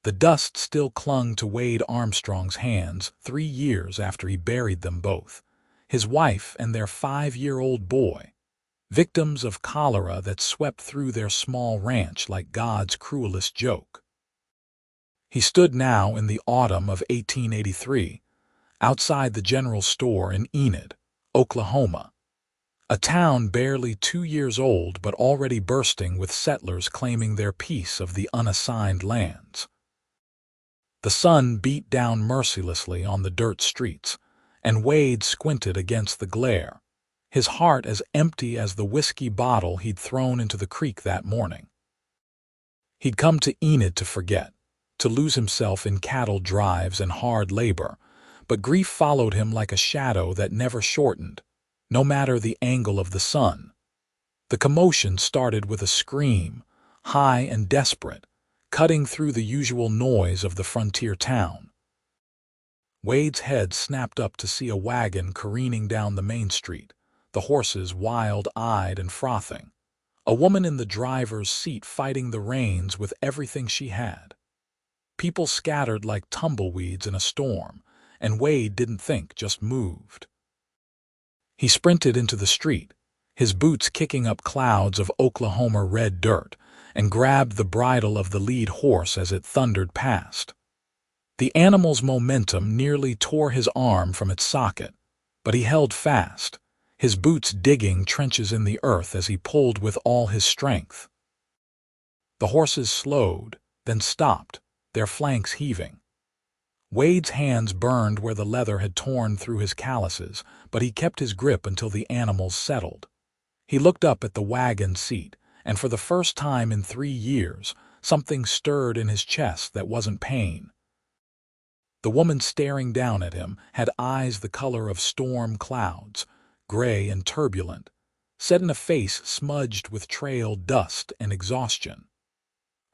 The dust still clung to Wade Armstrong's hands 3 years after he buried them both, his wife and their 5-year-old boy, victims of cholera that swept through their small ranch like God's cruelest joke. He stood now in the autumn of 1883, outside the general store in Enid, Oklahoma, a town barely 2 years old but already bursting with settlers claiming their piece of the unassigned lands. The sun beat down mercilessly on the dirt streets, and Wade squinted against the glare, his heart as empty as the whiskey bottle he'd thrown into the creek that morning. He'd come to Enid to forget, to lose himself in cattle drives and hard labor, but grief followed him like a shadow that never shortened, no matter the angle of the sun. The commotion started with a scream, high and desperate, cutting through the usual noise of the frontier town. Wade's head snapped up to see a wagon careening down the main street, the horses wild-eyed and frothing, a woman in the driver's seat fighting the reins with everything she had. People scattered like tumbleweeds in a storm, and Wade didn't think, just moved. He sprinted into the street, his boots kicking up clouds of Oklahoma red dirt, and grabbed the bridle of the lead horse as it thundered past. The animal's momentum nearly tore his arm from its socket, but he held fast, his boots digging trenches in the earth as he pulled with all his strength. The horses slowed, then stopped, their flanks heaving. Wade's hands burned where the leather had torn through his calluses, but he kept his grip until the animals settled. He looked up at the wagon seat, and for the first time in 3 years, something stirred in his chest that wasn't pain. The woman staring down at him had eyes the color of storm clouds, gray and turbulent, set in a face smudged with trail dust and exhaustion.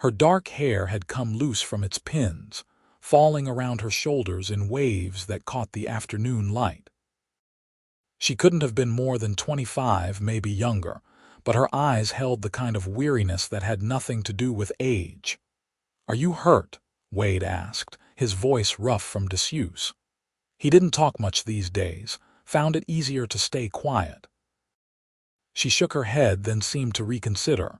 Her dark hair had come loose from its pins, falling around her shoulders in waves that caught the afternoon light. She couldn't have been more than 25, maybe younger, but her eyes held the kind of weariness that had nothing to do with age. "Are you hurt?" Wade asked, his voice rough from disuse. He didn't talk much these days, found it easier to stay quiet. She shook her head, then seemed to reconsider.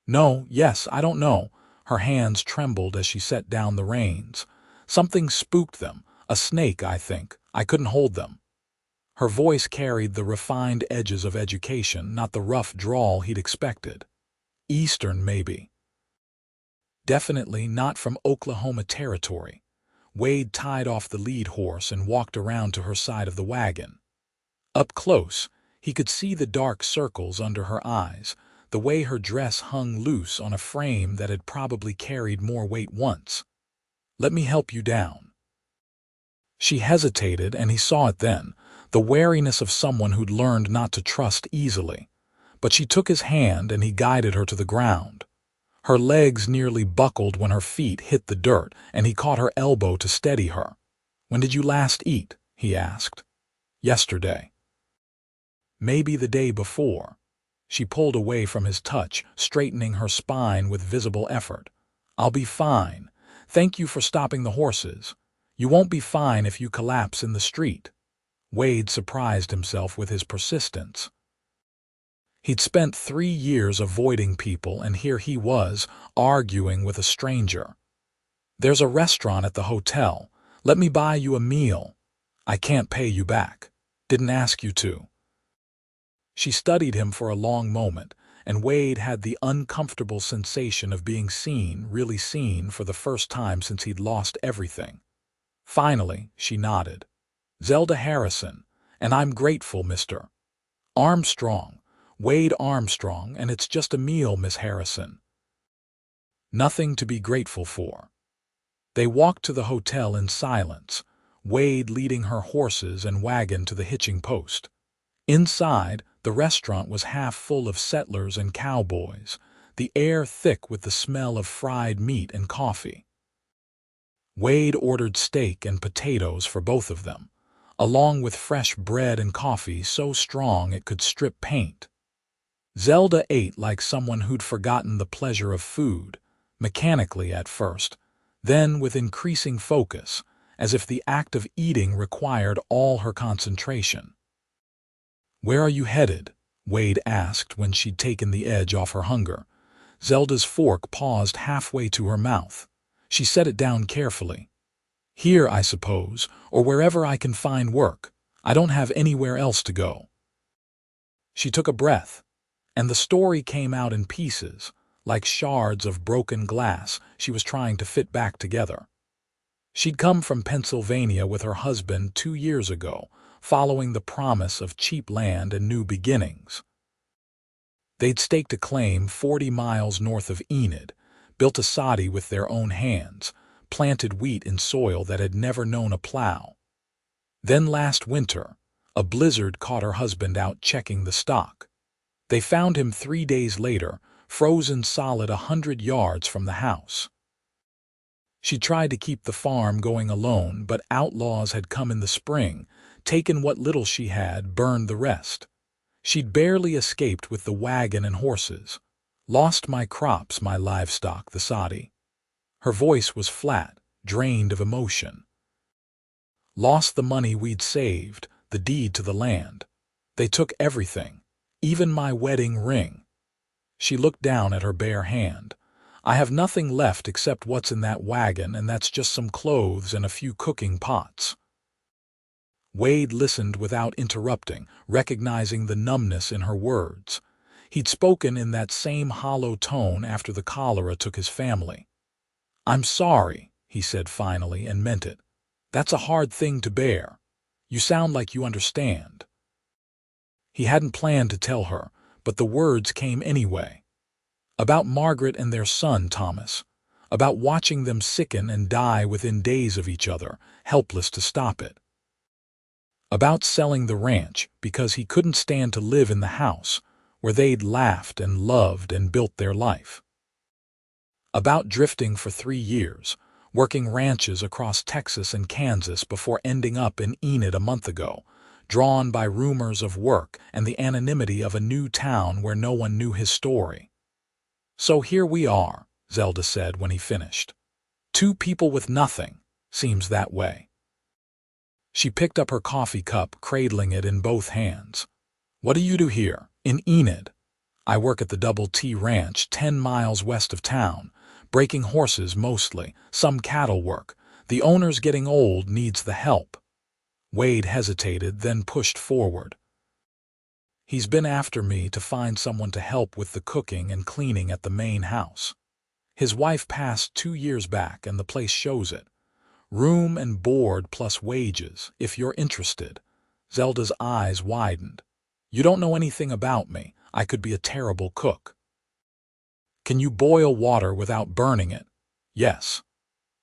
"No, yes, I don't know." Her hands trembled as she set down the reins. "Something spooked them, a snake, I think. I couldn't hold them." Her voice carried the refined edges of education, not the rough drawl he'd expected. Eastern, maybe. Definitely not from Oklahoma territory. Wade tied off the lead horse and walked around to her side of the wagon. Up close, he could see the dark circles under her eyes, the way her dress hung loose on a frame that had probably carried more weight once. "Let me help you down." She hesitated, and he saw it then, the wariness of someone who'd learned not to trust easily. But she took his hand and he guided her to the ground. Her legs nearly buckled when her feet hit the dirt, and he caught her elbow to steady her. "When did you last eat?" he asked. "Yesterday." "Maybe the day before." She pulled away from his touch, straightening her spine with visible effort. "I'll be fine. Thank you for stopping the horses. You won't be fine if you collapse in the street." Wade surprised himself with his persistence. He'd spent 3 years avoiding people, and here he was, arguing with a stranger. "There's a restaurant at the hotel. Let me buy you a meal." "I can't pay you back. Didn't ask you to." She studied him for a long moment, and Wade had the uncomfortable sensation of being seen, really seen, for the first time since he'd lost everything. Finally, she nodded. "Zelda Harrison, and I'm grateful, Mr. Armstrong. Wade Armstrong, and it's just a meal, Miss Harrison." Nothing to be grateful for. They walked to the hotel in silence, Wade leading her horses and wagon to the hitching post. Inside, the restaurant was half full of settlers and cowboys, the air thick with the smell of fried meat and coffee. Wade ordered steak and potatoes for both of them, along with fresh bread and coffee so strong it could strip paint. Zelda ate like someone who'd forgotten the pleasure of food, mechanically at first, Then, with increasing focus, as if the act of eating required all her concentration. "Where are you headed?" Wade asked when she'd taken the edge off her hunger. Zelda's fork paused halfway to her mouth. She set it down carefully. "Here, I suppose, or wherever I can find work. I don't have anywhere else to go." She took a breath, and the story came out in pieces, like shards of broken glass she was trying to fit back together. She'd come from Pennsylvania with her husband 2 years ago, following the promise of cheap land and new beginnings. They'd staked a claim 40 miles north of Enid, built a soddy with their own hands, planted wheat in soil that had never known a plow. Then last winter, a blizzard caught her husband out checking the stock. They found him 3 days later, frozen solid 100 yards from the house. She tried to keep the farm going alone, but outlaws had come in the spring, taken what little she had, burned the rest. She'd barely escaped with the wagon and horses. "Lost my crops, my livestock," the soddy. Her voice was flat, drained of emotion. "Lost the money we'd saved, the deed to the land. They took everything, even my wedding ring." She looked down at her bare hand. "I have nothing left except what's in that wagon, and that's just some clothes and a few cooking pots." Wade listened without interrupting, recognizing the numbness in her words. He'd spoken in that same hollow tone after the cholera took his family. "I'm sorry," he said finally, and meant it. "That's a hard thing to bear. You sound like you understand." He hadn't planned to tell her, but the words came anyway. About Margaret and their son, Thomas. About watching them sicken and die within days of each other, helpless to stop it. About selling the ranch because he couldn't stand to live in the house where they'd laughed and loved and built their life. About drifting for 3 years, working ranches across Texas and Kansas before ending up in Enid a month ago, drawn by rumors of work and the anonymity of a new town where no one knew his story. "So here we are," Zelda said when he finished. "Two people with nothing. Seems that way." She picked up her coffee cup, cradling it in both hands. "What do you do here, in Enid?" "I work at the Double T Ranch 10 miles west of town, breaking horses mostly, some cattle work. The owner's getting old, needs the help." Wade hesitated, then pushed forward. "He's been after me to find someone to help with the cooking and cleaning at the main house. His wife passed 2 years back, and the place shows it. Room and board plus wages, if you're interested." Zelda's eyes widened. "You don't know anything about me. I could be a terrible cook." "Can you boil water without burning it?" "Yes."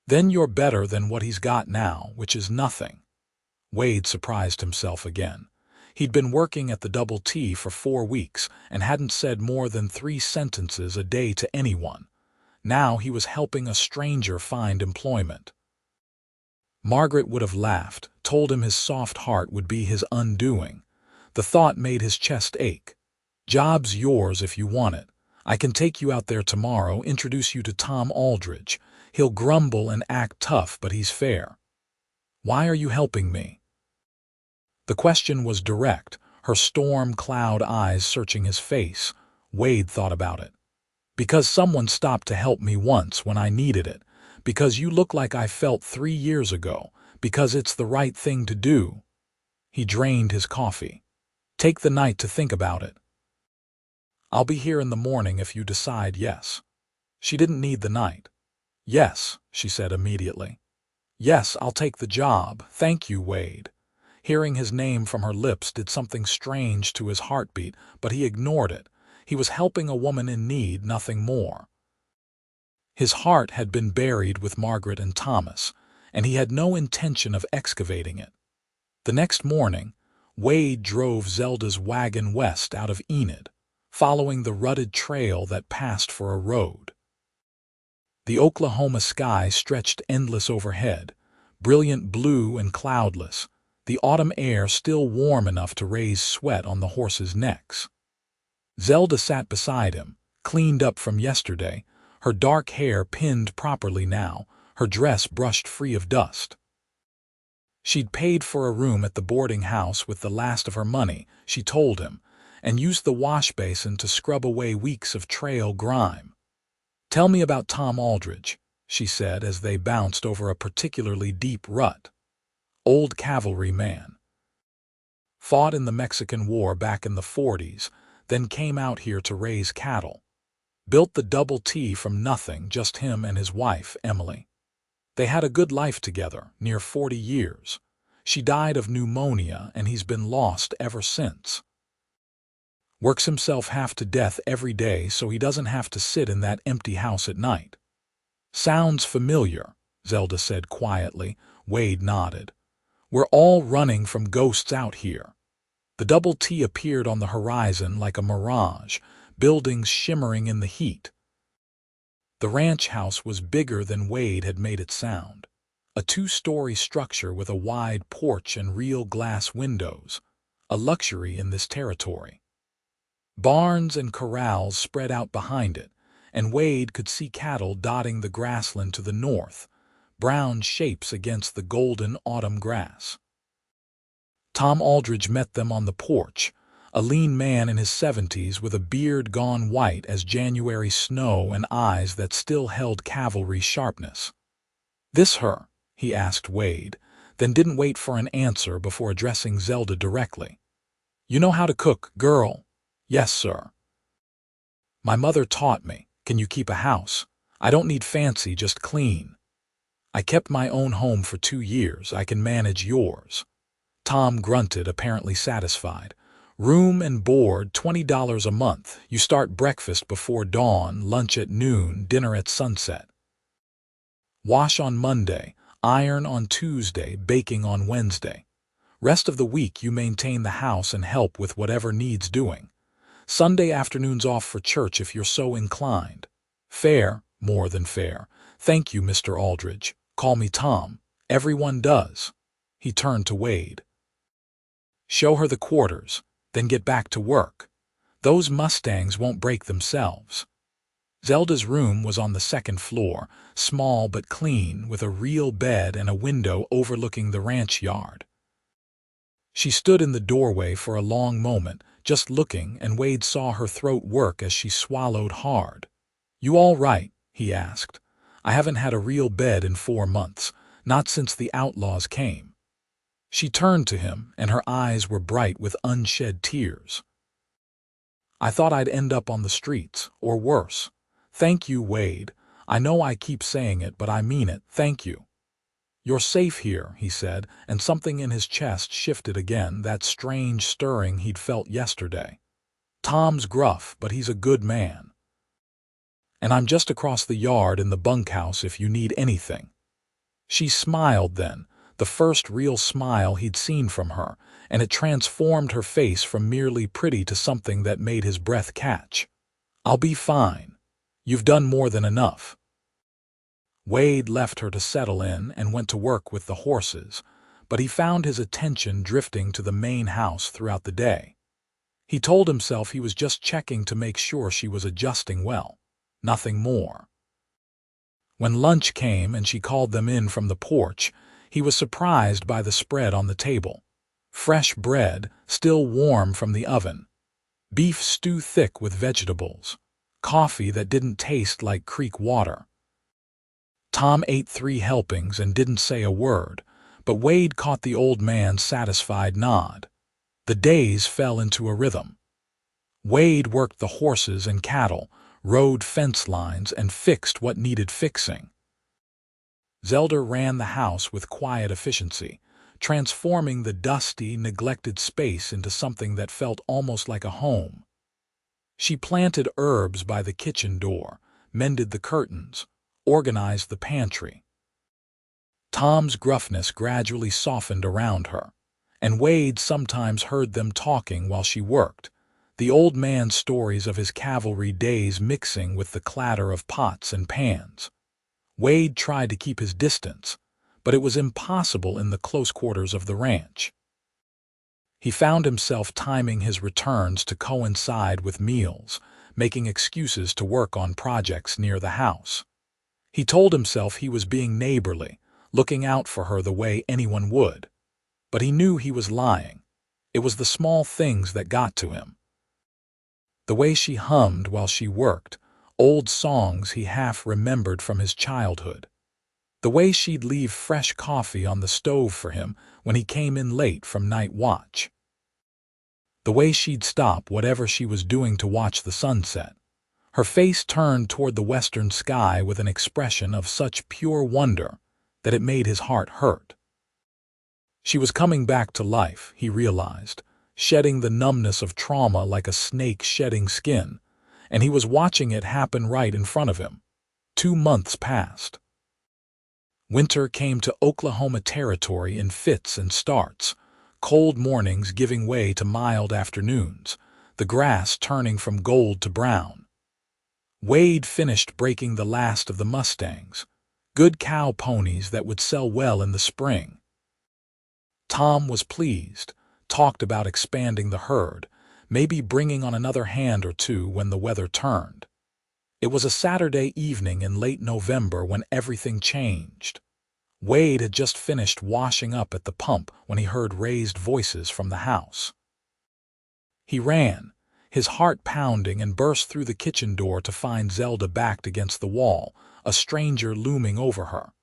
"Then you're better than what he's got now, which is nothing." Wade surprised himself again. He'd been working at the Double T for 4 weeks and hadn't said more than 3 sentences a day to anyone. Now he was helping a stranger find employment. Margaret would have laughed, told him his soft heart would be his undoing. The thought made his chest ache. "Job's yours if you want it. I can take you out there tomorrow, introduce you to Tom Aldridge. He'll grumble and act tough, but he's fair." "Why are you helping me?" The question was direct, her storm cloud eyes searching his face. Wade thought about it. "Because someone stopped to help me once when I needed it. Because you look like I felt 3 years ago. Because it's the right thing to do." He drained his coffee. "Take the night to think about it." "I'll be here in the morning if you decide yes." She didn't need the night. "Yes," she said immediately. "Yes, I'll take the job. Thank you, Wade." Hearing his name from her lips did something strange to his heartbeat, but he ignored it. He was helping a woman in need, nothing more. His heart had been buried with Margaret and Thomas, and he had no intention of excavating it. The next morning, Wade drove Zelda's wagon west out of Enid, following the rutted trail that passed for a road. The Oklahoma sky stretched endless overhead, brilliant blue and cloudless, the autumn air still warm enough to raise sweat on the horses' necks. Zelda sat beside him, cleaned up from yesterday, her dark hair pinned properly now, her dress brushed free of dust. She'd paid for a room at the boarding house with the last of her money, she told him, and used the wash basin to scrub away weeks of trail grime. "Tell me about Tom Aldridge," she said as they bounced over a particularly deep rut. "Old cavalry man. Fought in the Mexican War back in the 40s, then came out here to raise cattle. Built the Double T from nothing, just him and his wife, Emily. They had a good life together, near 40 years. She died of pneumonia and he's been lost ever since. Works himself half to death every day so he doesn't have to sit in that empty house at night." "Sounds familiar," Zelda said quietly. Wade nodded. "We're all running from ghosts out here." The Double T appeared on the horizon like a mirage, buildings shimmering in the heat. The ranch house was bigger than Wade had made it sound. A 2-story structure with a wide porch and real glass windows, a luxury in this territory. Barns and corrals spread out behind it, and Wade could see cattle dotting the grassland to the north, brown shapes against the golden autumn grass. Tom Aldridge met them on the porch, a lean man in his 70s with a beard gone white as January snow and eyes that still held cavalry sharpness. "This her?" he asked Wade, then didn't wait for an answer before addressing Zelda directly. "You know how to cook, girl?" "Yes, sir. My mother taught me. Can you keep a house? I don't need fancy, just clean. I kept my own home for 2 years. I can manage yours." Tom grunted, apparently satisfied. "Room and board, $20 a month. You start breakfast before dawn, lunch at noon, dinner at sunset. Wash on Monday, iron on Tuesday, baking on Wednesday. Rest of the week you maintain the house and help with whatever needs doing. Sunday afternoons off for church if you're so inclined. Fair, more than fair. Thank you, Mr. Aldridge. Call me Tom. Everyone does." He turned to Wade. "Show her the quarters, then get back to work. Those Mustangs won't break themselves." Zelda's room was on the 2nd floor, small but clean, with a real bed and a window overlooking the ranch yard. She stood in the doorway for a long moment, just looking, and Wade saw her throat work as she swallowed hard. "You all right?" he asked. "I haven't had a real bed in 4 months, not since the outlaws came." She turned to him, and her eyes were bright with unshed tears. "I thought I'd end up on the streets, or worse. Thank you, Wade. I know I keep saying it, but I mean it. Thank you." "You're safe here," he said, and something in his chest shifted again, that strange stirring he'd felt yesterday. "Tom's gruff, but he's a good man. And I'm just across the yard in the bunkhouse if you need anything." She smiled then, the first real smile he'd seen from her, and it transformed her face from merely pretty to something that made his breath catch. "I'll be fine. You've done more than enough." Wade left her to settle in and went to work with the horses, but he found his attention drifting to the main house throughout the day. He told himself he was just checking to make sure she was adjusting well, nothing more. When lunch came and she called them in from the porch, he was surprised by the spread on the table. Fresh bread, still warm from the oven. Beef stew thick with vegetables. Coffee that didn't taste like creek water. Tom ate 3 helpings and didn't say a word, but Wade caught the old man's satisfied nod. The days fell into a rhythm. Wade worked the horses and cattle, rode fence lines, and fixed what needed fixing. Zelda ran the house with quiet efficiency, transforming the dusty, neglected space into something that felt almost like a home. She planted herbs by the kitchen door, mended the curtains, organized the pantry. Tom's gruffness gradually softened around her, and Wade sometimes heard them talking while she worked, the old man's stories of his cavalry days mixing with the clatter of pots and pans. Wade tried to keep his distance, but it was impossible in the close quarters of the ranch. He found himself timing his returns to coincide with meals, making excuses to work on projects near the house. He told himself he was being neighborly, looking out for her the way anyone would. But he knew he was lying. It was the small things that got to him. The way she hummed while she worked, old songs he half remembered from his childhood. The way she'd leave fresh coffee on the stove for him when he came in late from night watch. The way she'd stop whatever she was doing to watch the sunset. Her face turned toward the western sky with an expression of such pure wonder that it made his heart hurt. She was coming back to life, he realized, shedding the numbness of trauma like a snake shedding skin, and he was watching it happen right in front of him. 2 months passed. Winter came to Oklahoma territory in fits and starts, cold mornings giving way to mild afternoons, the grass turning from gold to brown. Wade finished breaking the last of the Mustangs, good cow ponies that would sell well in the spring. Tom was pleased, talked about expanding the herd, maybe bringing on another hand or two when the weather turned. It was a Saturday evening in late November when everything changed. Wade had just finished washing up at the pump when he heard raised voices from the house. He ran, his heart pounding, and burst through the kitchen door to find Zelda backed against the wall, a stranger looming over her.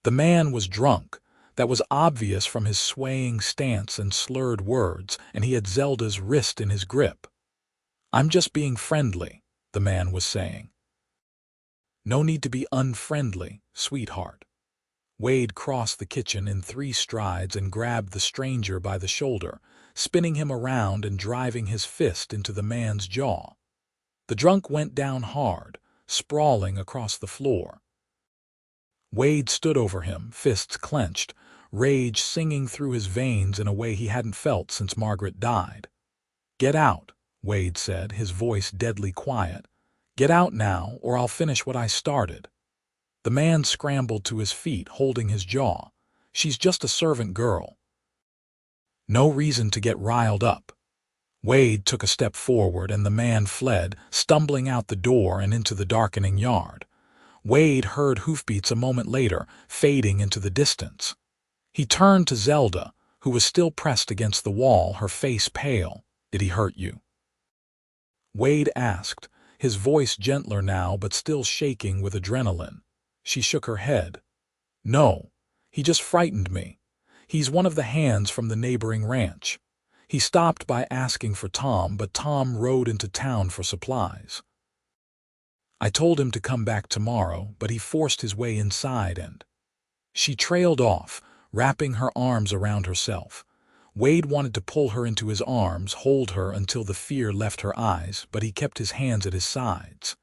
The man was drunk. That was obvious from his swaying stance and slurred words, and he had Zelda's wrist in his grip. "I'm just being friendly," the man was saying. "No need to be unfriendly, sweetheart." Wade crossed the kitchen in 3 strides and grabbed the stranger by the shoulder, spinning him around and driving his fist into the man's jaw. The drunk went down hard, sprawling across the floor. Wade stood over him, fists clenched, rage singing through his veins in a way he hadn't felt since Margaret died. "Get out," Wade said, his voice deadly quiet. "Get out now, or I'll finish what I started." The man scrambled to his feet, holding his jaw. "She's just a servant girl." No reason to get riled up. Wade took a step forward, and the man fled, stumbling out the door and into the darkening yard. Wade heard hoofbeats a moment later, fading into the distance. He turned to Zelda, who was still pressed against the wall, her face pale. "Did he hurt you?" Wade asked, his voice gentler now but still shaking with adrenaline. She shook her head. "No, he just frightened me. He's one of the hands from the neighboring ranch. He stopped by asking for Tom, but Tom rode into town for supplies. I told him to come back tomorrow, but he forced his way inside and—" She trailed off, wrapping her arms around herself. Wade wanted to pull her into his arms, hold her until the fear left her eyes, but he kept his hands at his sides.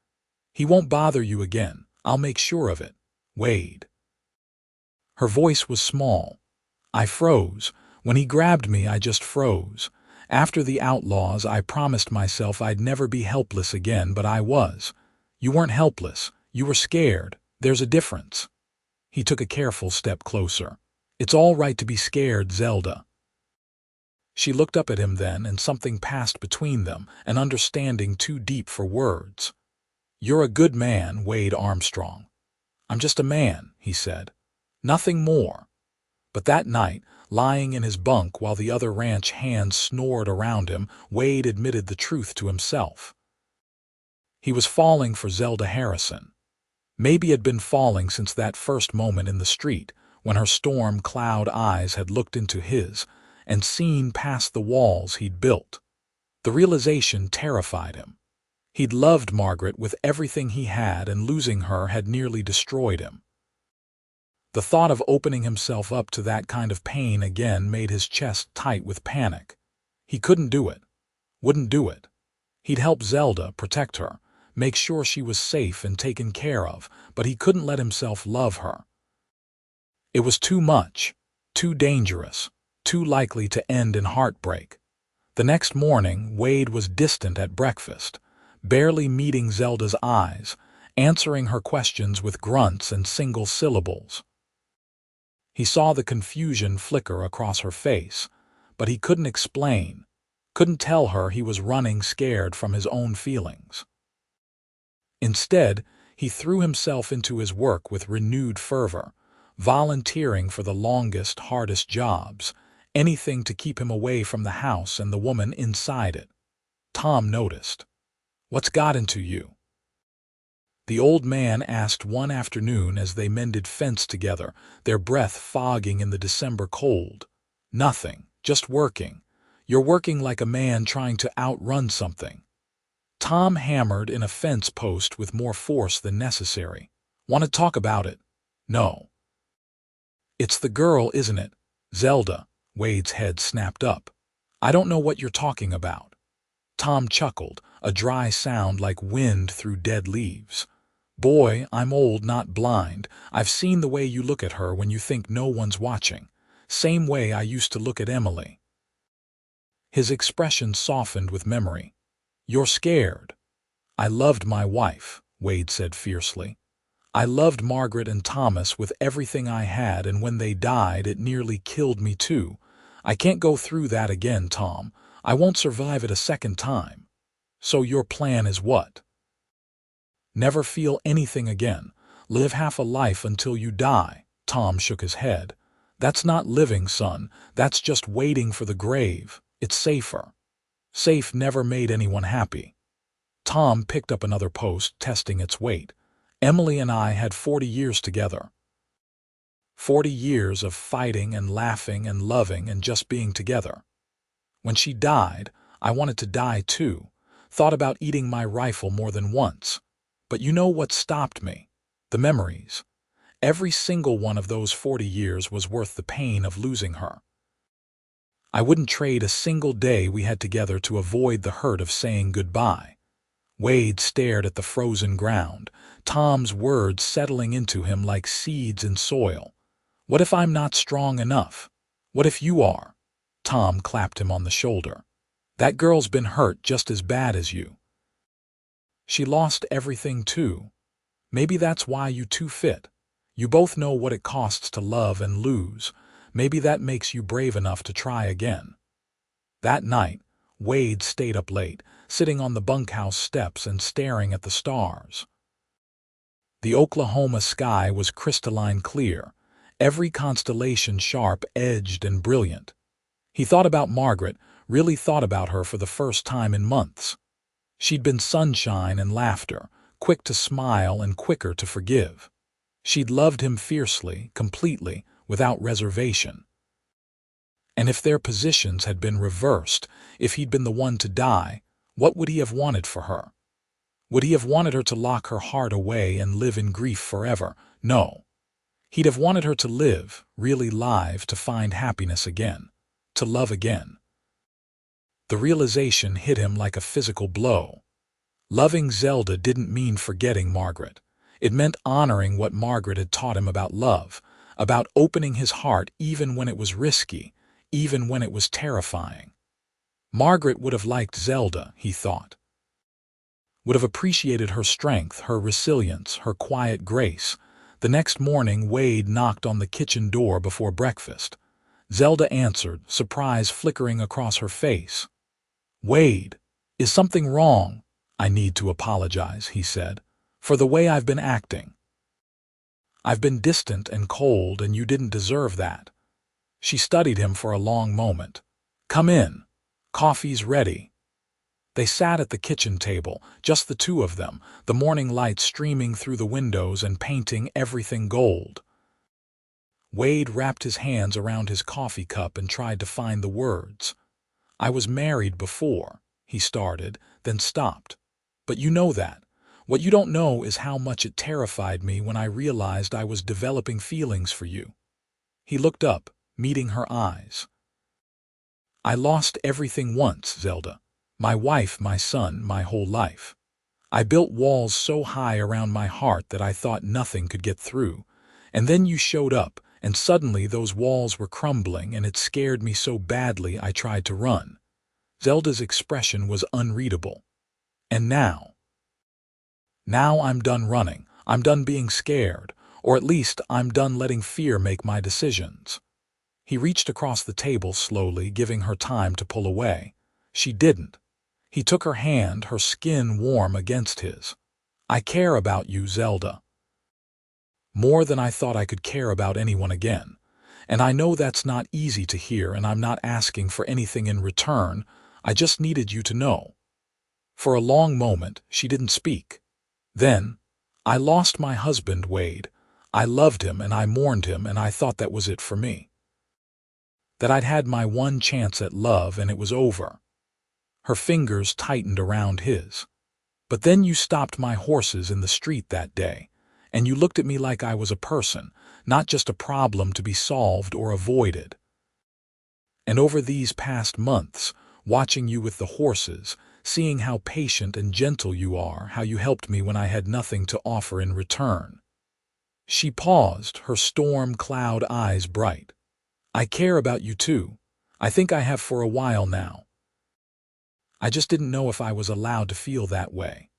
"He won't bother you again. I'll make sure of it, Wade." Her voice was small. "I froze. When he grabbed me, I just froze. After the outlaws, I promised myself I'd never be helpless again, but I was. You weren't helpless. You were scared. There's a difference." He took a careful step closer. "It's all right to be scared, Zelda." She looked up at him then, and something passed between them, an understanding too deep for words. "You're a good man, Wade Armstrong." "I'm just a man," he said. "Nothing more." But that night, lying in his bunk while the other ranch hands snored around him, Wade admitted the truth to himself. He was falling for Zelda Harrison. Maybe had been falling since that first moment in the street, when her storm cloud eyes had looked into his and seen past the walls he'd built. The realization terrified him. He'd loved Margaret with everything he had, and losing her had nearly destroyed him. The thought of opening himself up to that kind of pain again made his chest tight with panic. He couldn't do it. Wouldn't do it. He'd help Zelda, protect her, make sure she was safe and taken care of, but he couldn't let himself love her. It was too much, too dangerous, too likely to end in heartbreak. The next morning, Wade was distant at breakfast, barely meeting Zelda's eyes, answering her questions with grunts and single syllables. He saw the confusion flicker across her face, but he couldn't explain, couldn't tell her he was running scared from his own feelings. Instead, He threw himself into his work with renewed fervor, volunteering for the longest, hardest jobs, anything to keep him away from the house and the woman inside it. Tom noticed. "What's got into you?" The old man asked one afternoon as they mended fence together, their breath fogging in the December cold. "Nothing, just working. You're working like a man trying to outrun something." Tom hammered in a fence post with more force than necessary. "Want to talk about it?" "No." "It's the girl, isn't it? Zelda." Wade's head snapped up. "I don't know what you're talking about." Tom chuckled, a dry sound like wind through dead leaves. "Boy, I'm old, not blind. I've seen the way you look at her when you think no one's watching. Same way I used to look at Emily." His expression softened with memory. "You're scared." "I loved my wife," Wade said fiercely. "I loved Margaret and Thomas with everything I had, and when they died it nearly killed me too. I can't go through that again, Tom. I won't survive it a second time." "So your plan is what?" "Never feel anything again. Live half a life until you die." Tom shook his head. "That's not living, son. That's just waiting for the grave. It's safer." Safe never made anyone happy. Tom picked up another post, testing its weight. "Emily and I had 40 years together. 40 years of fighting and laughing and loving and just being together. When she died, I wanted to die too. Thought about eating my rifle more than once. But you know what stopped me? The memories. Every single one of those 40 years was worth the pain of losing her. I wouldn't trade a single day we had together to avoid the hurt of saying goodbye." Wade stared at the frozen ground, Tom's words settling into him like seeds in soil. "What if I'm not strong enough? What if you are?" Tom clapped him on the shoulder. "That girl's been hurt just as bad as you. She lost everything too. Maybe that's why you two fit. You both know what it costs to love and lose. Maybe that makes you brave enough to try again." That night, Wade stayed up late, sitting on the bunkhouse steps and staring at the stars. The Oklahoma sky was crystalline clear, every constellation sharp-edged and brilliant. He thought about Margaret, really thought about her for the first time in months. She'd been sunshine and laughter, quick to smile and quicker to forgive. She'd loved him fiercely, completely, without reservation. And if their positions had been reversed, if he'd been the one to die, what would he have wanted for her? Would he have wanted her to lock her heart away and live in grief forever? No. He'd have wanted her to live, really live, to find happiness again, to love again. The realization hit him like a physical blow. Loving Zelda didn't mean forgetting Margaret. It meant honoring what Margaret had taught him about love, about opening his heart even when it was risky, even when it was terrifying. Margaret would have liked Zelda, he thought. Would have appreciated her strength, her resilience, her quiet grace. The next morning, Wade knocked on the kitchen door before breakfast. Zelda answered, surprise flickering across her face. "Wade, is something wrong?" "I need to apologize," he said, "for the way I've been acting. I've been distant and cold, and you didn't deserve that." She studied him for a long moment. "Come in. Coffee's ready." They sat at the kitchen table, just the two of them, the morning light streaming through the windows and painting everything gold. Wade wrapped his hands around his coffee cup and tried to find the words. "I was married before," he started, then stopped. "But you know that. What you don't know is how much it terrified me when I realized I was developing feelings for you." He looked up, meeting her eyes. "I lost everything once, Zelda. My wife, my son, my whole life. I built walls so high around my heart that I thought nothing could get through. And then you showed up, and suddenly those walls were crumbling, and it scared me so badly I tried to run." Zelda's expression was unreadable. "And now? Now I'm done running. I'm done being scared. Or at least I'm done letting fear make my decisions." He reached across the table slowly, giving her time to pull away. She didn't. He took her hand, her skin warm against his. I care about you, Zelda. More than I thought I could care about anyone again. And I know that's not easy to hear, and I'm not asking for anything in return. I just needed you to know. For a long moment, she didn't speak. Then, I lost my husband, Wade. I loved him and I mourned him, and I thought that was it for me. That I'd had my one chance at love and it was over. Her fingers tightened around his. But then you stopped my horses in the street that day, and you looked at me like I was a person, not just a problem to be solved or avoided. And over these past months, watching you with the horses, seeing how patient and gentle you are, how you helped me when I had nothing to offer in return. She paused, her storm cloud eyes bright. I care about you too. I think I have for a while now. I just didn't know if I was allowed to feel that way.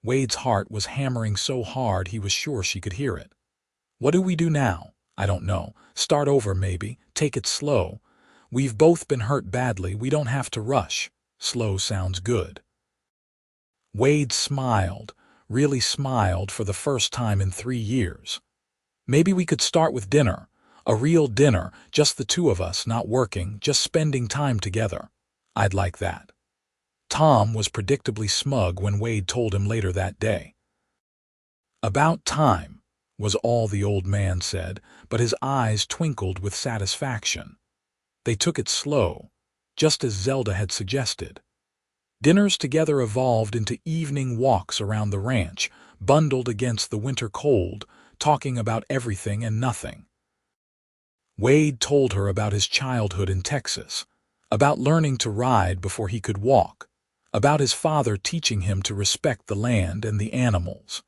Wade's heart was hammering so hard he was sure she could hear it. What do we do now? I don't know. Start over maybe. Take it slow. We've both been hurt badly. We don't have to rush. Slow sounds good. Wade smiled, really smiled for the first time in 3 years. Maybe we could start with dinner. A real dinner, just the two of us, not working, just spending time together. I'd like that. Tom was predictably smug when Wade told him later that day. About time, was all the old man said, but his eyes twinkled with satisfaction. They took it slow, just as Zelda had suggested. Dinners together evolved into evening walks around the ranch, bundled against the winter cold, talking about everything and nothing. Wade told her about his childhood in Texas, about learning to ride before he could walk, about his father teaching him to respect the land and the animals.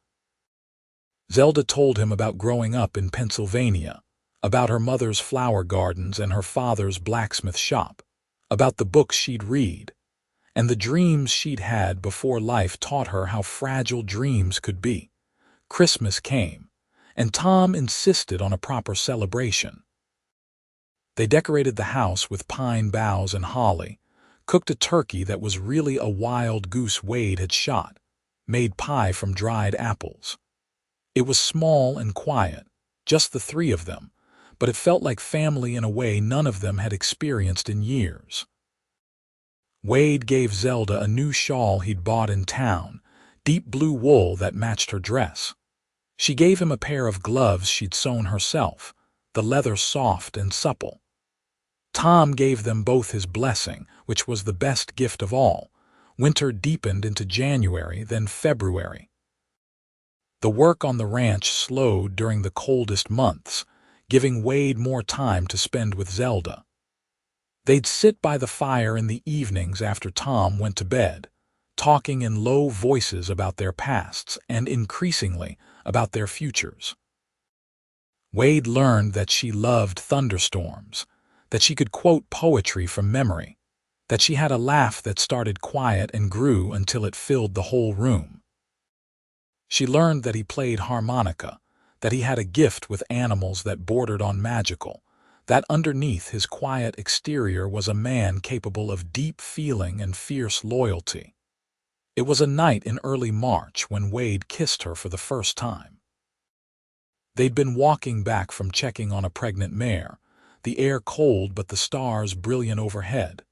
Zelda told him about growing up in Pennsylvania, about her mother's flower gardens and her father's blacksmith shop, about the books she'd read, and the dreams she'd had before life taught her how fragile dreams could be. Christmas came, and Tom insisted on a proper celebration. They decorated the house with pine boughs and holly, cooked a turkey that was really a wild goose Wade had shot, made pie from dried apples. It was small and quiet, just the three of them, but it felt like family in a way none of them had experienced in years. Wade gave Zelda a new shawl he'd bought in town, deep blue wool that matched her dress. She gave him a pair of gloves she'd sewn herself, the leather soft and supple. Tom gave them both his blessing, which was the best gift of all. Winter deepened into January, then February. The work on the ranch slowed during the coldest months, giving Wade more time to spend with Zelda. They'd sit by the fire in the evenings after Tom went to bed, talking in low voices about their pasts and, increasingly, about their futures. Wade learned that she loved thunderstorms, that she could quote poetry from memory, that she had a laugh that started quiet and grew until it filled the whole room. She learned that he played harmonica, that he had a gift with animals that bordered on magical, that underneath his quiet exterior was a man capable of deep feeling and fierce loyalty. It was a night in early March when Wade kissed her for the first time. They'd been walking back from checking on a pregnant mare, the air cold but the stars brilliant overhead.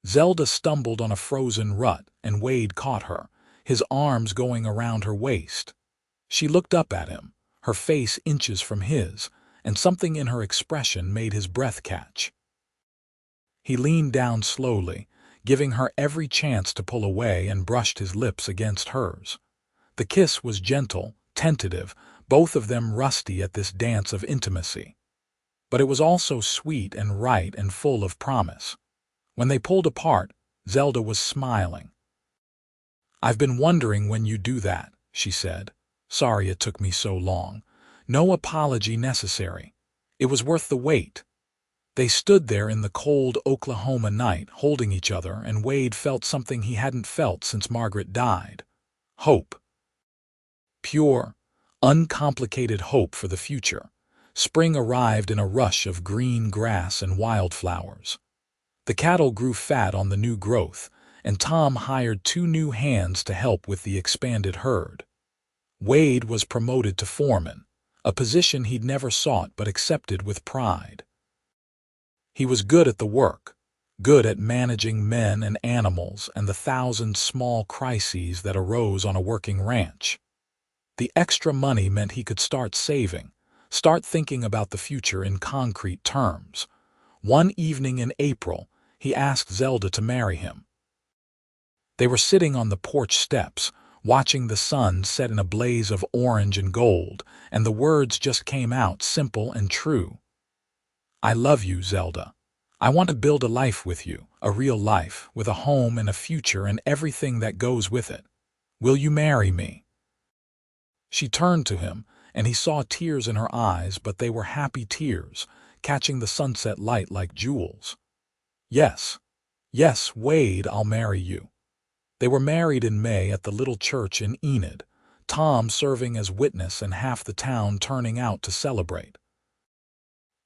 Zelda stumbled on a frozen rut, and Wade caught her, his arms going around her waist. She looked up at him, her face inches from his, and something in her expression made his breath catch. He leaned down slowly, giving her every chance to pull away, and brushed his lips against hers. The kiss was gentle, tentative, both of them rusty at this dance of intimacy. But it was also sweet and right and full of promise. When they pulled apart, Zelda was smiling. "I've been wondering when you do that," she said. "Sorry it took me so long. No apology necessary. It was worth the wait." They stood there in the cold Oklahoma night, holding each other, and Wade felt something he hadn't felt since Margaret died. Hope. Pure, uncomplicated hope for the future. Spring arrived in a rush of green grass and wildflowers. The cattle grew fat on the new growth, and Tom hired 2 new hands to help with the expanded herd. Wade was promoted to foreman, a position he'd never sought but accepted with pride. He was good at the work, good at managing men and animals and the thousand small crises that arose on a working ranch. The extra money meant he could start saving, start thinking about the future in concrete terms. One evening in April, he asked Zelda to marry him. They were sitting on the porch steps, watching the sun set in a blaze of orange and gold, and the words just came out simple and true. "I love you, Zelda. I want to build a life with you, a real life, with a home and a future and everything that goes with it. Will you marry me?" She turned to him, and he saw tears in her eyes, but they were happy tears, catching the sunset light like jewels. "Yes, yes, Wade, I'll marry you." They were married in May at the little church in Enid, Tom serving as witness and half the town turning out to celebrate.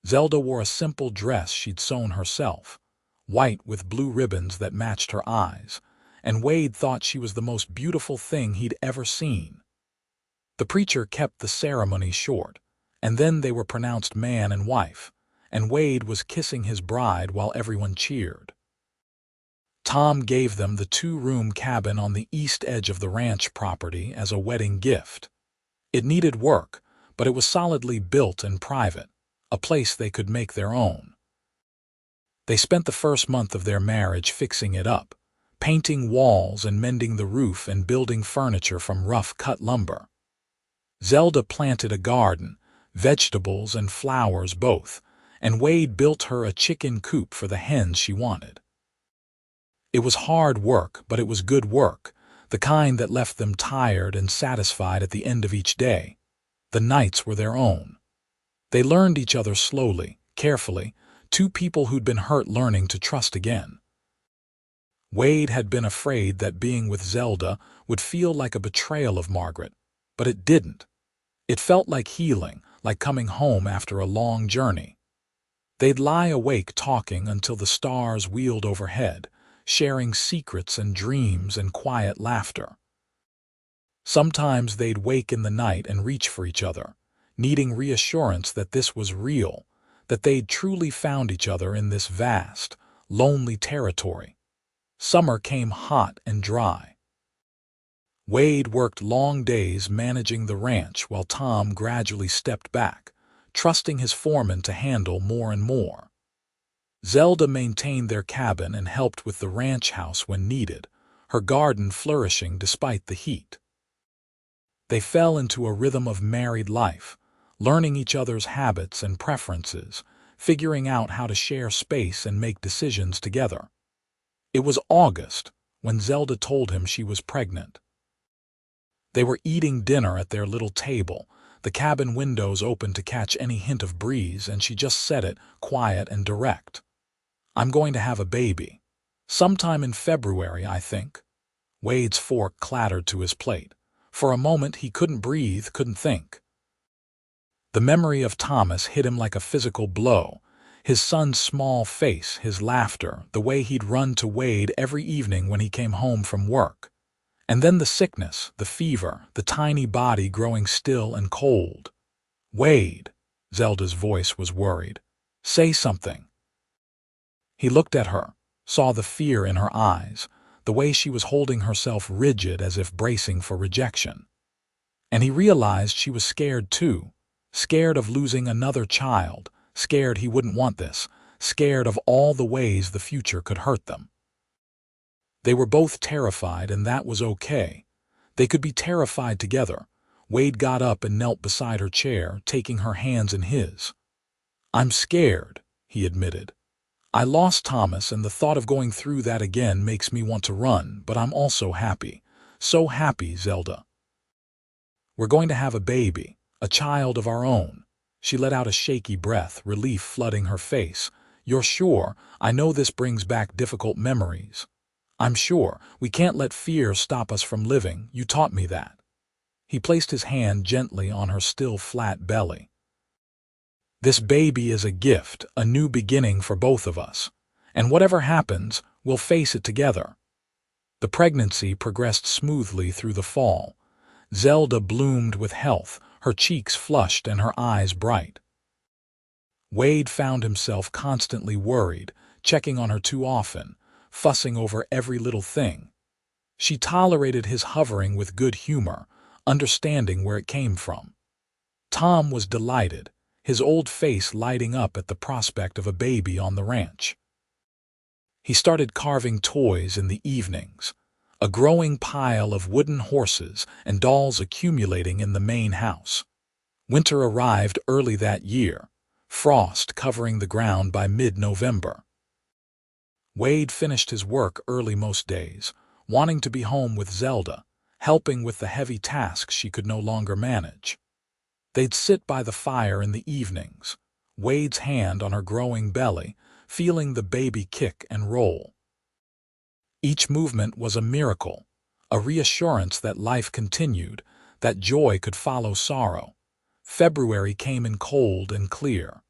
Zelda wore a simple dress she'd sewn herself, white with blue ribbons that matched her eyes, and Wade thought she was the most beautiful thing he'd ever seen. The preacher kept the ceremony short, and then they were pronounced man and wife, and Wade was kissing his bride while everyone cheered. Tom gave them the 2-room cabin on the east edge of the ranch property as a wedding gift. It needed work, but it was solidly built and private, a place they could make their own. They spent the first month of their marriage fixing it up, painting walls and mending the roof and building furniture from rough-cut lumber. Zelda planted a garden, vegetables and flowers both, and Wade built her a chicken coop for the hens she wanted. It was hard work, but it was good work, the kind that left them tired and satisfied at the end of each day. The nights were their own. They learned each other slowly, carefully, two people who'd been hurt learning to trust again. Wade had been afraid that being with Zelda would feel like a betrayal of Margaret, but it didn't. It felt like healing, like coming home after a long journey. They'd lie awake talking until the stars wheeled overhead, sharing secrets and dreams and quiet laughter. Sometimes they'd wake in the night and reach for each other, needing reassurance that this was real, that they'd truly found each other in this vast, lonely territory. Summer came hot and dry. Wade worked long days managing the ranch while Tom gradually stepped back, trusting his foreman to handle more and more. Zelda maintained their cabin and helped with the ranch house when needed, her garden flourishing despite the heat. They fell into a rhythm of married life, learning each other's habits and preferences, figuring out how to share space and make decisions together. It was August when Zelda told him she was pregnant. They were eating dinner at their little table, the cabin windows open to catch any hint of breeze, and she just said it, quiet and direct. "I'm going to have a baby. Sometime in February, I think." Wade's fork clattered to his plate. For a moment he couldn't breathe, couldn't think. The memory of Thomas hit him like a physical blow. His son's small face, his laughter, the way he'd run to Wade every evening when he came home from work. And then the sickness, the fever, the tiny body growing still and cold. "Wade," Zelda's voice was worried. "Say something." He looked at her, saw the fear in her eyes, the way she was holding herself rigid as if bracing for rejection. And he realized she was scared too, scared of losing another child, scared he wouldn't want this, scared of all the ways the future could hurt them. They were both terrified, and that was okay. They could be terrified together. Wade got up and knelt beside her chair, taking her hands in his. "I'm scared," he admitted. "I lost Thomas, and the thought of going through that again makes me want to run, but I'm also happy. So happy, Zelda. We're going to have a baby, a child of our own." She let out a shaky breath, relief flooding her face. "You're sure? I know this brings back difficult memories." "I'm sure. We can't let fear stop us from living. You taught me that." He placed his hand gently on her still flat belly. "This baby is a gift, a new beginning for both of us. And whatever happens, we'll face it together." The pregnancy progressed smoothly through the fall. Zelda bloomed with health, her cheeks flushed and her eyes bright. Wade found himself constantly worried, checking on her too often, fussing over every little thing. She tolerated his hovering with good humor, understanding where it came from. Tom was delighted, his old face lighting up at the prospect of a baby on the ranch. He started carving toys in the evenings, a growing pile of wooden horses and dolls accumulating in the main house. Winter arrived early that year, frost covering the ground by mid-November. Wade finished his work early most days, wanting to be home with Zelda, helping with the heavy tasks she could no longer manage. They'd sit by the fire in the evenings, Wade's hand on her growing belly, feeling the baby kick and roll. Each movement was a miracle, a reassurance that life continued, that joy could follow sorrow. February came in cold and clear.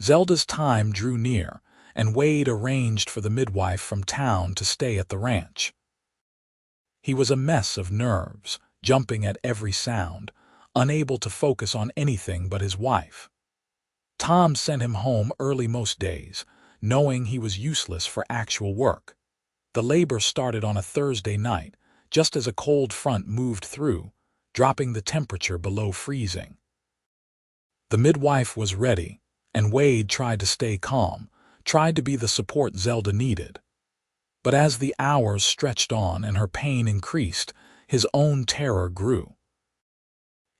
Zelda's time drew near, and Wade arranged for the midwife from town to stay at the ranch. He was a mess of nerves, jumping at every sound, unable to focus on anything but his wife. Tom sent him home early most days, knowing he was useless for actual work. The labor started on a Thursday night, just as a cold front moved through, dropping the temperature below freezing. The midwife was ready, and Wade tried to stay calm, tried to be the support Zelda needed. But as the hours stretched on and her pain increased, his own terror grew.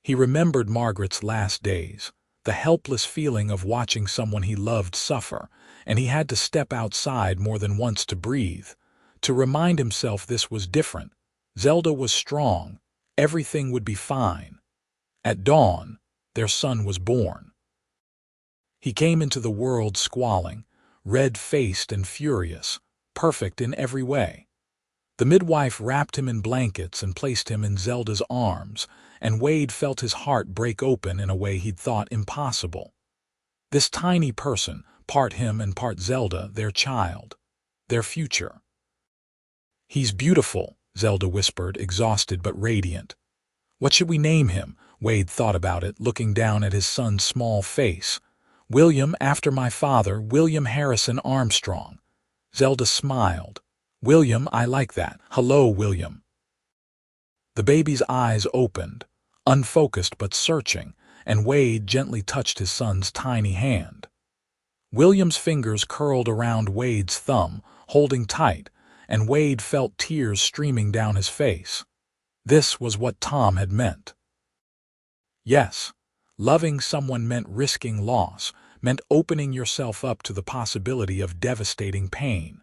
He remembered Margaret's last days, the helpless feeling of watching someone he loved suffer, and he had to step outside more than once to breathe, to remind himself this was different. Zelda was strong, everything would be fine. At dawn, their son was born. He came into the world squalling, red-faced and furious, perfect in every way. The midwife wrapped him in blankets and placed him in Zelda's arms, and Wade felt his heart break open in a way he'd thought impossible. This tiny person, part him and part Zelda, their child, their future. "He's beautiful," Zelda whispered, exhausted but radiant. "What should we name him?" Wade thought about it, looking down at his son's small face. "William, after my father, William Harrison Armstrong." Zelda smiled. "William, I like that. Hello, William." The baby's eyes opened, unfocused but searching, and Wade gently touched his son's tiny hand. William's fingers curled around Wade's thumb, holding tight, and Wade felt tears streaming down his face. This was what Tom had meant. Yes, loving someone meant risking loss, meant opening yourself up to the possibility of devastating pain.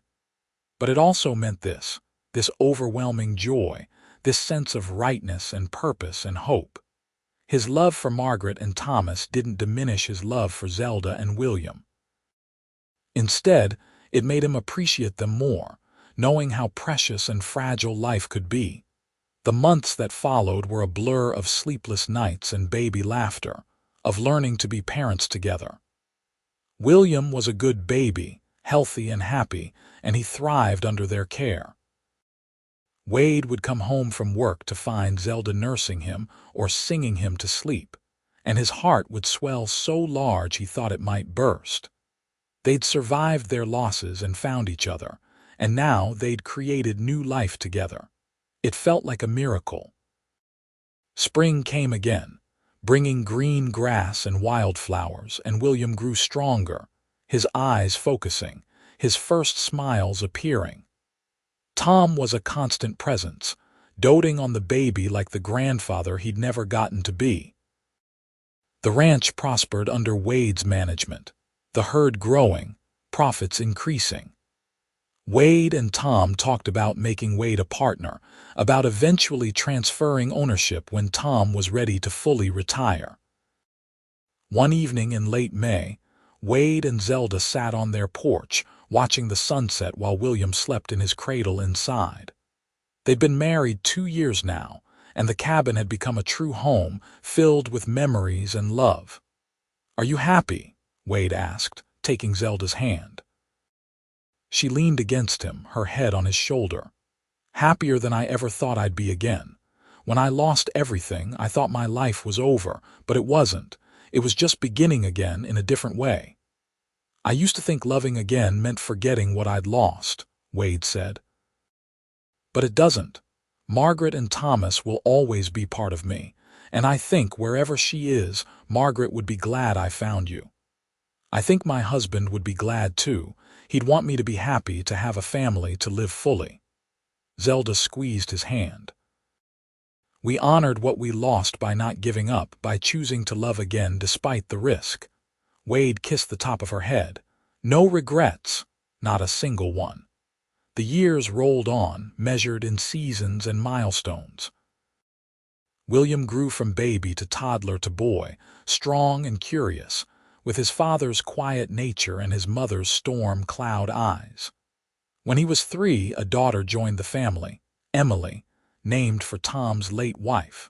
But it also meant this overwhelming joy, this sense of rightness and purpose and hope. His love for Margaret and Thomas didn't diminish his love for Zelda and William. Instead, it made him appreciate them more, knowing how precious and fragile life could be. The months that followed were a blur of sleepless nights and baby laughter, of learning to be parents together. William was a good baby, healthy and happy, and he thrived under their care. Wade would come home from work to find Zelda nursing him or singing him to sleep, and his heart would swell so large he thought it might burst. They'd survived their losses and found each other, and now they'd created new life together. It felt like a miracle. Spring came again, bringing green grass and wildflowers, and William grew stronger, his eyes focusing, his first smiles appearing. Tom was a constant presence, doting on the baby like the grandfather he'd never gotten to be. The ranch prospered under Wade's management, the herd growing, profits increasing. Wade and Tom talked about making Wade a partner, about eventually transferring ownership when Tom was ready to fully retire. One evening in late May, Wade and Zelda sat on their porch, watching the sunset while William slept in his cradle inside. They'd been married 2 years now, and the cabin had become a true home, filled with memories and love. "Are you happy?" Wade asked, taking Zelda's hand. She leaned against him, her head on his shoulder. "Happier than I ever thought I'd be again. When I lost everything, I thought my life was over, but it wasn't. It was just beginning again in a different way. I used to think loving again meant forgetting what I'd lost, Wade said. But it doesn't. Margaret and Thomas will always be part of me, and I think wherever she is, Margaret would be glad I found you. I think my husband would be glad too. He'd want me to be happy, to have a family, to live fully. Zelda squeezed his hand. We honored what we lost by not giving up, by choosing to love again despite the risk. Wade kissed the top of her head. No regrets, not a single one. The years rolled on, measured in seasons and milestones. William grew from baby to toddler to boy, strong and curious, with his father's quiet nature and his mother's storm cloud eyes. When he was 3, a daughter joined the family, Emily, named for Tom's late wife.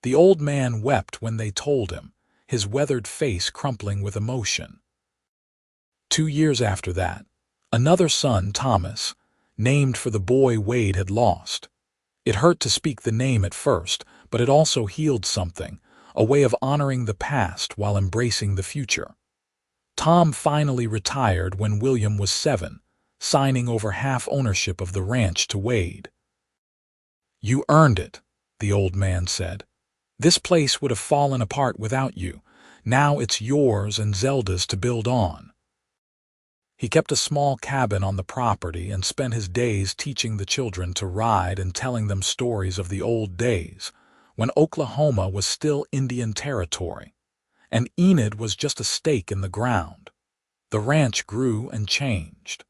The old man wept when they told him, his weathered face crumpling with emotion. 2 years after that, another son, Thomas, named for the boy Wade had lost. It hurt to speak the name at first, but it also healed something, a way of honoring the past while embracing the future. Tom finally retired when William was 7, signing over half ownership of the ranch to Wade. You earned it, the old man said. This place would have fallen apart without you. Now it's yours and Zelda's to build on. He kept a small cabin on the property and spent his days teaching the children to ride and telling them stories of the old days, when Oklahoma was still Indian territory, and Enid was just a stake in the ground. The ranch grew and changed.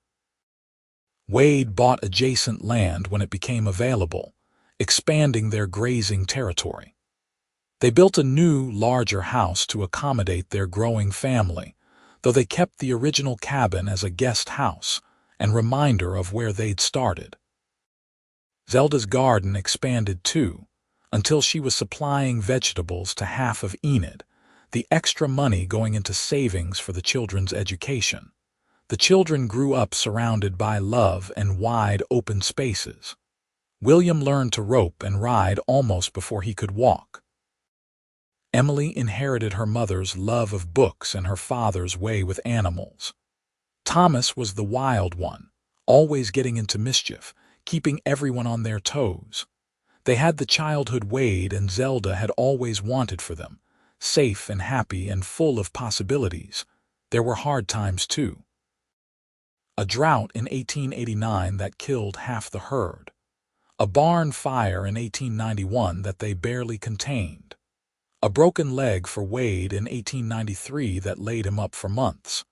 Wade bought adjacent land when it became available, expanding their grazing territory. They built a new, larger house to accommodate their growing family, though they kept the original cabin as a guest house and reminder of where they'd started. Zelda's garden expanded too, until she was supplying vegetables to half of Enid, the extra money going into savings for the children's education. The children grew up surrounded by love and wide open spaces. William learned to rope and ride almost before he could walk. Emily inherited her mother's love of books and her father's way with animals. Thomas was the wild one, always getting into mischief, keeping everyone on their toes. They had the childhood Wade and Zelda had always wanted for them, safe and happy and full of possibilities. There were hard times too. A drought in 1889 that killed half the herd. A barn fire in 1891 that they barely contained. A broken leg for Wade in 1893 that laid him up for months.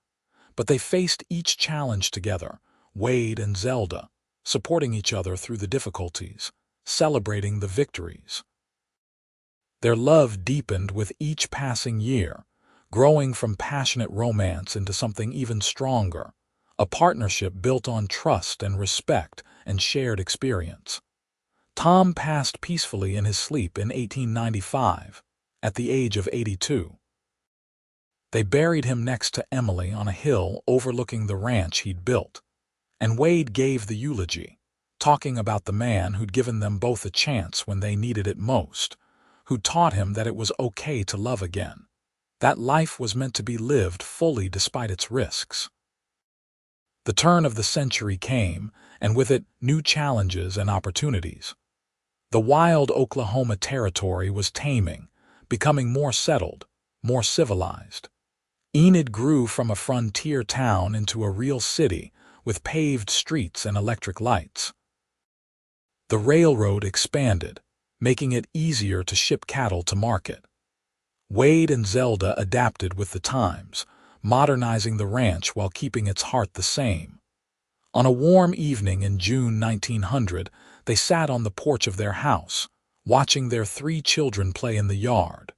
But they faced each challenge together, Wade and Zelda, supporting each other through the difficulties, celebrating the victories. Their love deepened with each passing year, growing from passionate romance into something even stronger, a partnership built on trust and respect and shared experience. Tom passed peacefully in his sleep in 1895, at the age of 82. They buried him next to Emily on a hill overlooking the ranch he'd built, and Wade gave the eulogy, talking about the man who'd given them both a chance when they needed it most, who taught him that it was okay to love again, that life was meant to be lived fully despite its risks. The turn of the century came, and with it, new challenges and opportunities. The wild Oklahoma territory was taming, becoming more settled, more civilized. Enid grew from a frontier town into a real city with paved streets and electric lights. The railroad expanded, making it easier to ship cattle to market. Wade and Zelda adapted with the times, modernizing the ranch while keeping its heart the same. On a warm evening in June 1900, they sat on the porch of their house, watching their 3 children play in the yard.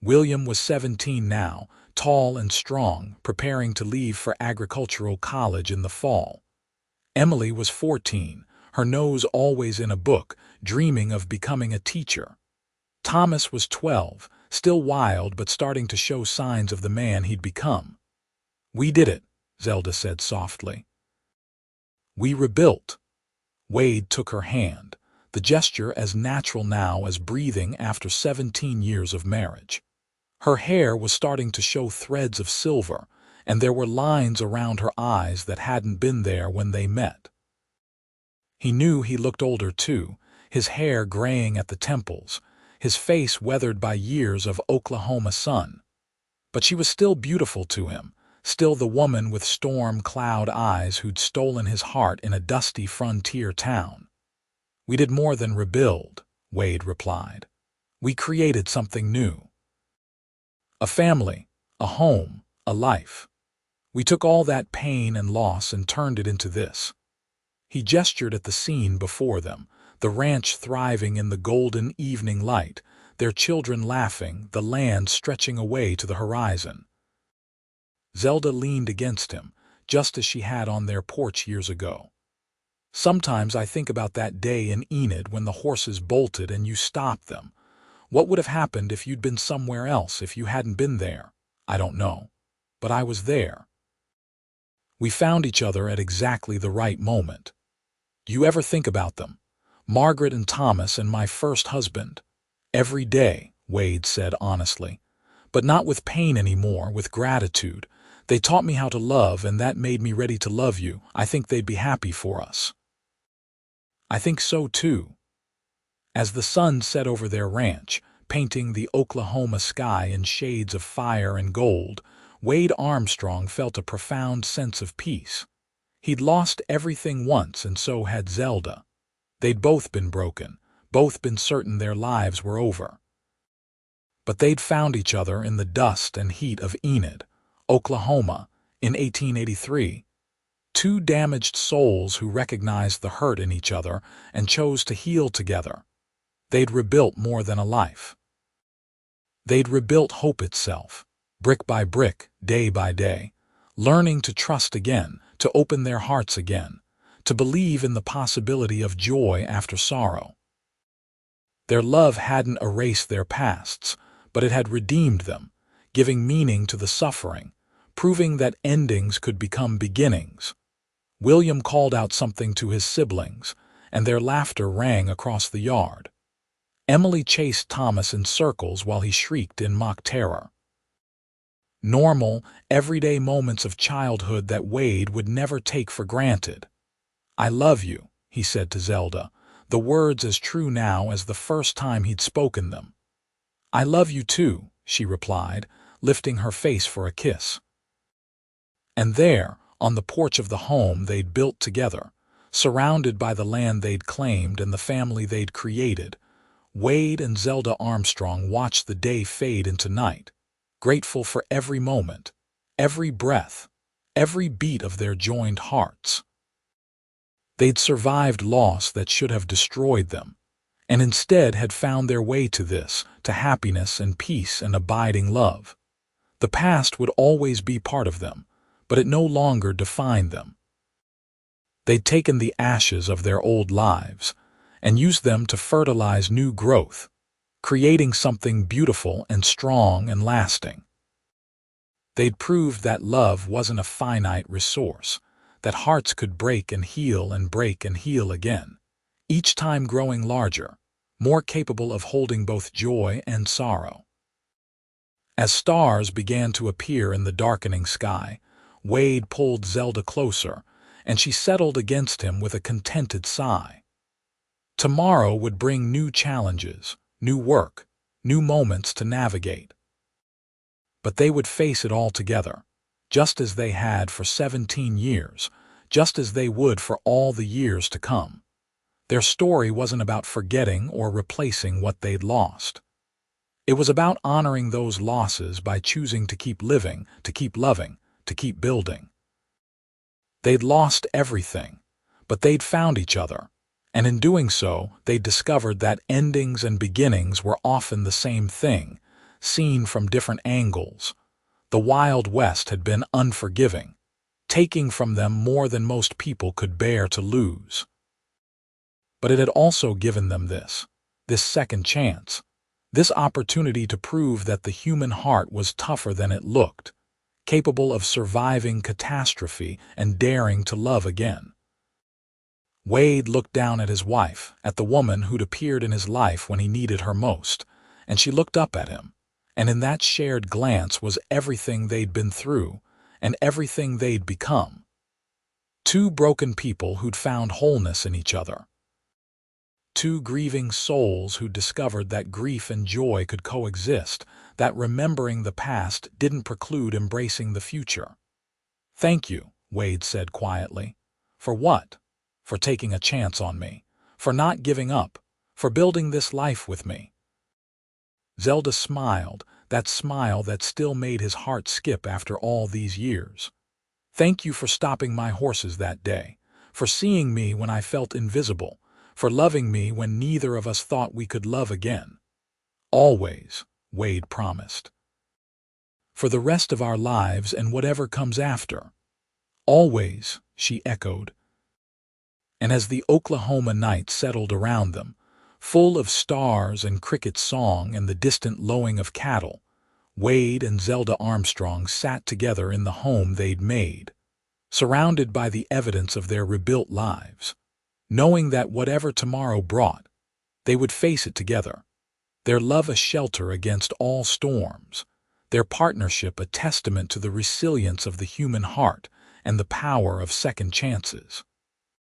William was 17 now, tall and strong, preparing to leave for agricultural college in the fall. Emily was 14, her nose always in a book, dreaming of becoming a teacher. Thomas was 12, still wild but starting to show signs of the man he'd become. We did it, Zelda said softly. We rebuilt. Wade took her hand, the gesture as natural now as breathing after 17 years of marriage. Her hair was starting to show threads of silver, and there were lines around her eyes that hadn't been there when they met. He knew he looked older too, his hair graying at the temples, his face weathered by years of Oklahoma sun. But she was still beautiful to him, still the woman with storm cloud eyes who'd stolen his heart in a dusty frontier town. "We did more than rebuild," Wade replied. "We created something new. A family, a home, a life. We took all that pain and loss and turned it into this." He gestured at the scene before them, the ranch thriving in the golden evening light, their children laughing, the land stretching away to the horizon. Zelda leaned against him, just as she had on their porch years ago. "Sometimes I think about that day in Enid when the horses bolted and you stopped them. What would have happened if you'd been somewhere else, if you hadn't been there? I don't know. But I was there. We found each other at exactly the right moment. Do you ever think about them? Margaret and Thomas and my first husband." "Every day," Wade said honestly. "But not with pain anymore, with gratitude. They taught me how to love, and that made me ready to love you. I think they'd be happy for us." "I think so too." As the sun set over their ranch, painting the Oklahoma sky in shades of fire and gold, Wade Armstrong felt a profound sense of peace. He'd lost everything once, and so had Zelda. They'd both been broken, both been certain their lives were over. But they'd found each other in the dust and heat of Enid, Oklahoma, in 1883. Two damaged souls who recognized the hurt in each other and chose to heal together. They'd rebuilt more than a life. They'd rebuilt hope itself, brick by brick, day by day, learning to trust again, to open their hearts again, to believe in the possibility of joy after sorrow. Their love hadn't erased their pasts, but it had redeemed them, giving meaning to the suffering, proving that endings could become beginnings. William called out something to his siblings, and their laughter rang across the yard. Emily chased Thomas in circles while he shrieked in mock terror. Normal, everyday moments of childhood that Wade would never take for granted. "I love you," he said to Zelda, the words as true now as the first time he'd spoken them. "I love you too," she replied, lifting her face for a kiss. And there, on the porch of the home they'd built together, surrounded by the land they'd claimed and the family they'd created, Wade and Zelda Armstrong watched the day fade into night, grateful for every moment, every breath, every beat of their joined hearts. They'd survived loss that should have destroyed them, and instead had found their way to this, to happiness and peace and abiding love. The past would always be part of them, but it no longer defined them. They'd taken the ashes of their old lives and used them to fertilize new growth, creating something beautiful and strong and lasting. They'd proved that love wasn't a finite resource, that hearts could break and heal again, each time growing larger, more capable of holding both joy and sorrow. As stars began to appear in the darkening sky, Wade pulled Zelda closer, and she settled against him with a contented sigh. Tomorrow would bring new challenges, new work, new moments to navigate. But they would face it all together, just as they had for 17 years, just as they would for all the years to come. Their story wasn't about forgetting or replacing what they'd lost. It was about honoring those losses by choosing to keep living, to keep loving, to keep building. They'd lost everything, but they'd found each other, and in doing so, they'd discovered that endings and beginnings were often the same thing, seen from different angles. The Wild West had been unforgiving, taking from them more than most people could bear to lose. But it had also given them this second chance, this opportunity to prove that the human heart was tougher than it looked, capable of surviving catastrophe and daring to love again. Wade looked down at his wife, at the woman who'd appeared in his life when he needed her most, and she looked up at him, and in that shared glance was everything they'd been through and everything they'd become. Two broken people who'd found wholeness in each other. Two grieving souls who'd discovered that grief and joy could coexist, that remembering the past didn't preclude embracing the future. "Thank you," Wade said quietly. "For what? For taking a chance on me, for not giving up, for building this life with me." Zelda smiled, that smile that still made his heart skip after all these years. "Thank you for stopping my horses that day, for seeing me when I felt invisible, for loving me when neither of us thought we could love again. Always," Wade promised. "For the rest of our lives and whatever comes after." "Always," she echoed. And as the Oklahoma night settled around them, full of stars and cricket song and the distant lowing of cattle, Wade and Zelda Armstrong sat together in the home they'd made, surrounded by the evidence of their rebuilt lives, knowing that whatever tomorrow brought, they would face it together, their love a shelter against all storms, their partnership a testament to the resilience of the human heart and the power of second chances.